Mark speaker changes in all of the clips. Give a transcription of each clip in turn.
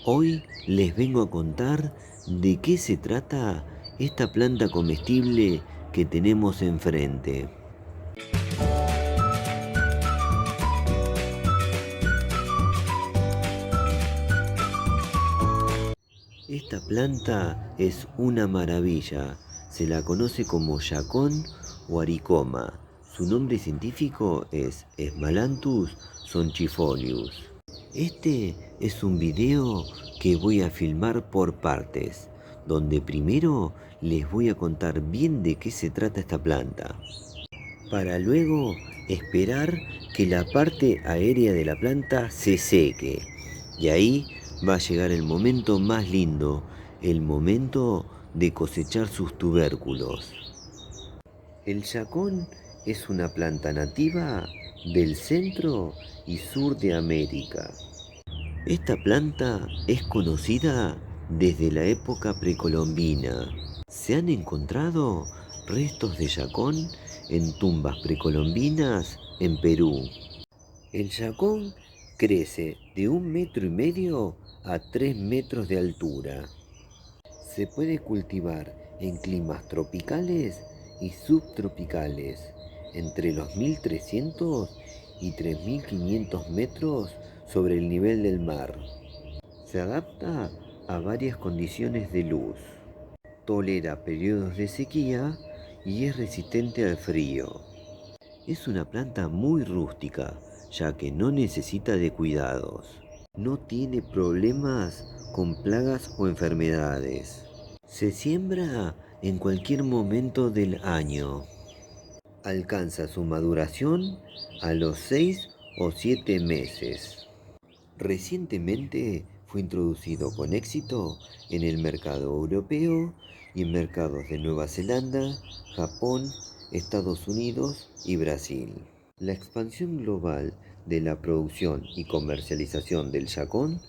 Speaker 1: Hoy les vengo a contar de qué se trata esta planta comestible que tenemos enfrente. Esta planta es una maravilla, se la conoce como yacón o aricoma. Su nombre científico es Esmalanthus sonchifolius. Este es un video que voy a filmar por partes, donde primero les voy a contar bien de qué se trata esta planta, para luego esperar que la parte aérea de la planta se seque. Y ahí va a llegar el momento más lindo, el momento de cosechar sus tubérculos. El yacón es una planta nativa del centro y sur de América. Esta planta es conocida desde la época precolombina. Se han encontrado restos de yacón en tumbas precolombinas en Perú. El yacón crece de 1,5 metros a 3 metros de altura. Se puede cultivar en climas tropicales y subtropicales, entre los 1.300 y 3.500 metros sobre el nivel del mar. Se adapta a varias condiciones de luz. Tolera periodos de sequía y es resistente al frío. Es una planta muy rústica, ya que no necesita de cuidados. No tiene problemas con plagas o enfermedades. Se siembra en cualquier momento del año. Alcanza su maduración a los 6 o 7 meses. Recientemente fue introducido con éxito en el mercado europeo y en mercados de Nueva Zelanda, Japón, Estados Unidos y Brasil. La expansión global de la producción y comercialización del yacón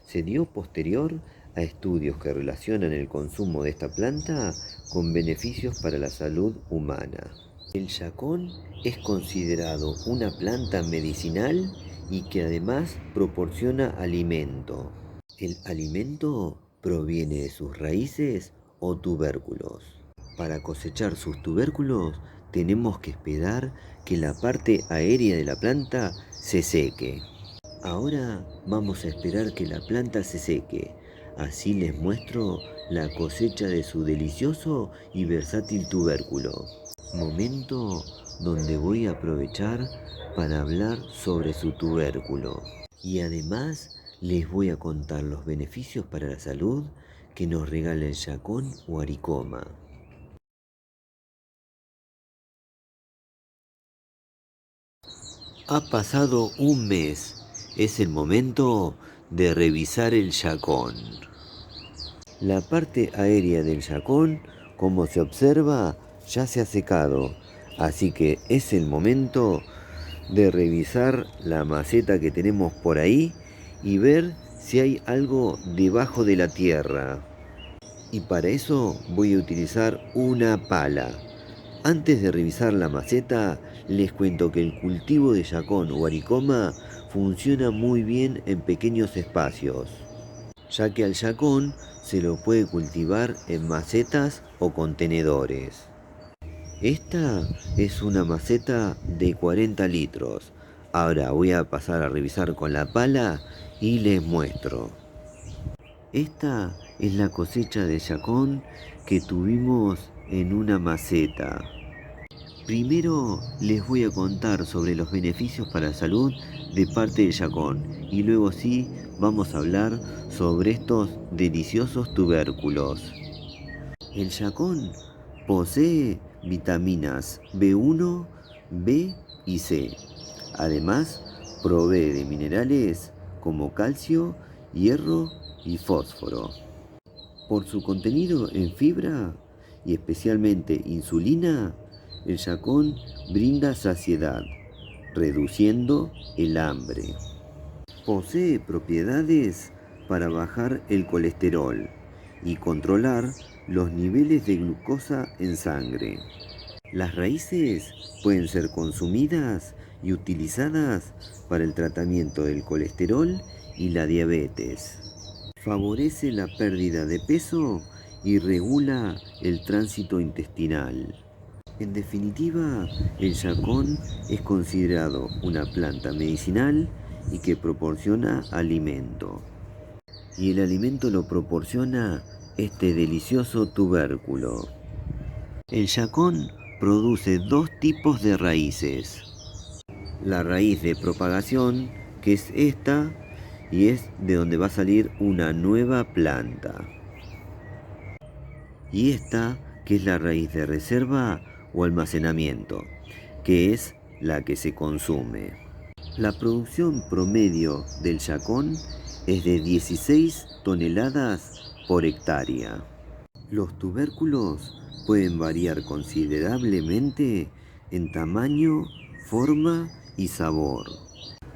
Speaker 1: se dio posterior a estudios que relacionan el consumo de esta planta con beneficios para la salud humana. El yacón es considerado una planta medicinal y que además proporciona alimento. El alimento proviene de sus raíces o tubérculos. Para cosechar sus tubérculos tenemos que esperar que la parte aérea de la planta se seque. Ahora vamos a esperar que la planta se seque. Así les muestro la cosecha de su delicioso y versátil tubérculo. Momento donde voy a aprovechar para hablar sobre su tubérculo. Y además les voy a contar los beneficios para la salud que nos regala el yacón o aricoma. Ha pasado un mes. Es el momento de revisar el yacón. La parte aérea del yacón, como se observa, ya se ha secado. Así que es el momento de revisar la maceta que tenemos por ahí y ver si hay algo debajo de la tierra. Y para eso voy a utilizar una pala. Antes de revisar la maceta, les cuento que el cultivo de yacón o aricoma funciona muy bien en pequeños espacios, ya que al yacón se lo puede cultivar en macetas o contenedores. Esta es una maceta de 40 litros. Ahora voy a pasar a revisar con la pala y les muestro. Esta es la cosecha de yacón que tuvimos en una maceta. Primero les voy a contar sobre los beneficios para la salud de parte del yacón y luego sí vamos a hablar sobre estos deliciosos tubérculos. El yacón posee vitaminas B1, B y C. Además, provee de minerales como calcio, hierro y fósforo. Por su contenido en fibra y especialmente insulina, el yacón brinda saciedad, reduciendo el hambre. Posee propiedades para bajar el colesterol y controlar los niveles de glucosa en sangre. Las raíces pueden ser consumidas y utilizadas para el tratamiento del colesterol y la diabetes. favorece la pérdida de peso y regula el tránsito intestinal. En definitiva, el yacón es considerado una planta medicinal y que proporciona alimento. Y el alimento lo proporciona este delicioso tubérculo. El yacón produce dos tipos de raíces. La raíz de propagación, que es esta, y es de donde va a salir una nueva planta. Y esta, que es la raíz de reserva o almacenamiento, que es la que se consume. La producción promedio del yacón es de 16 toneladas por hectárea. Los tubérculos pueden variar considerablemente en tamaño, forma y sabor.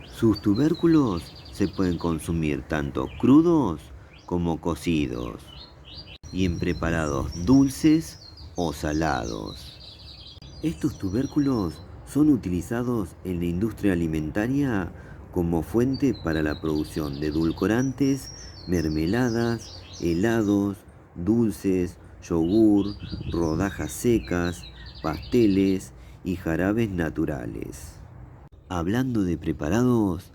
Speaker 1: Sus tubérculos se pueden consumir tanto crudos como cocidos y en preparados dulces o salados. Estos tubérculos son utilizados en la industria alimentaria como fuente para la producción de edulcorantes, mermeladas, helados, dulces, yogur, rodajas secas, pasteles y jarabes naturales. Hablando de preparados,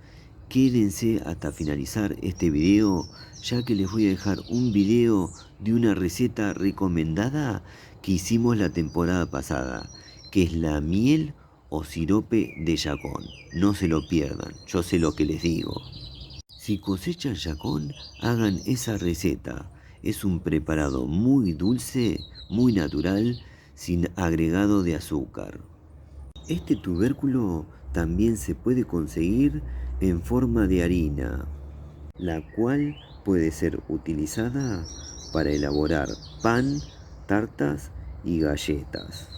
Speaker 1: quédense hasta finalizar este video, ya que les voy a dejar un video de una receta recomendada que hicimos la temporada pasada, que es la miel o sirope de yacón. No se lo pierdan, yo sé lo que les digo. Si cosechan yacón, hagan esa receta. Es un preparado muy dulce, muy natural, sin agregado de azúcar. Este tubérculo también se puede conseguir en forma de harina, la cual puede ser utilizada para elaborar pan, tartas y galletas.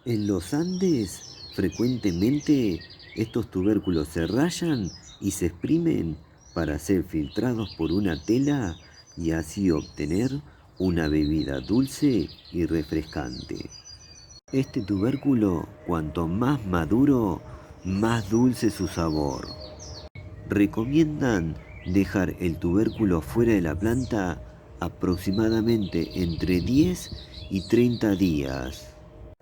Speaker 1: En los Andes, frecuentemente estos tubérculos se rayan y se exprimen para ser filtrados por una tela y así obtener una bebida dulce y refrescante. Este tubérculo, cuanto más maduro, más dulce su sabor. Recomiendan dejar el tubérculo fuera de la planta aproximadamente entre 10 y 30 días.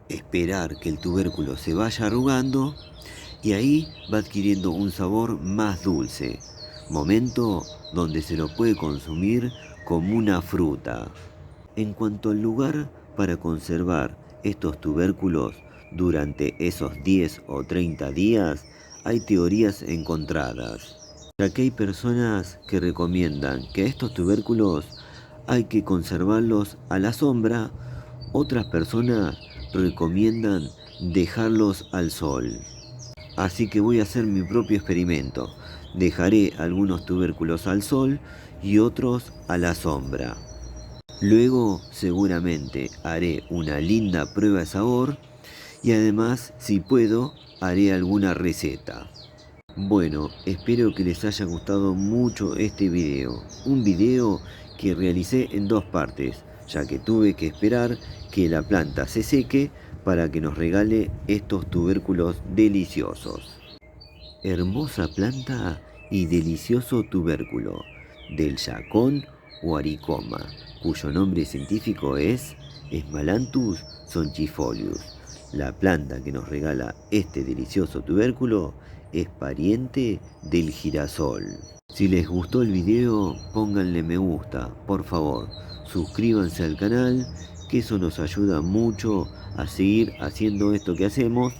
Speaker 1: Esperar que el tubérculo se vaya arrugando y ahí va adquiriendo un sabor más dulce, momento donde se lo puede consumir como una fruta. En cuanto al lugar para conservar estos tubérculos durante esos 10 o 30 días, hay teorías encontradas, ya que hay personas que recomiendan que estos tubérculos hay que conservarlos a la sombra, otras personas recomiendan dejarlos al sol. Así que voy a hacer mi propio experimento. Dejaré algunos tubérculos al sol y otros a la sombra. Luego seguramente haré una linda prueba de sabor y además, si puedo, haré alguna receta. Bueno, espero que les haya gustado mucho este video. Un video que realicé en dos partes, ya que tuve que esperar que la planta se seque para que nos regale estos tubérculos deliciosos. Hermosa planta y delicioso tubérculo del yacón o aricoma, cuyo nombre científico es Esmalanthus sonchifolius. La planta que nos regala este delicioso tubérculo es pariente del girasol. Si les gustó el video, pónganle me gusta, por favor. Suscríbanse al canal, que eso nos ayuda mucho a seguir haciendo esto que hacemos.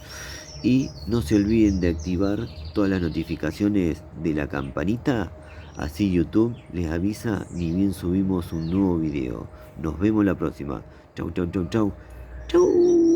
Speaker 1: Y no se olviden de activar todas las notificaciones de la campanita, así YouTube les avisa ni bien subimos un nuevo video. Nos vemos la próxima. Chau, chau, chau, chau. Chau.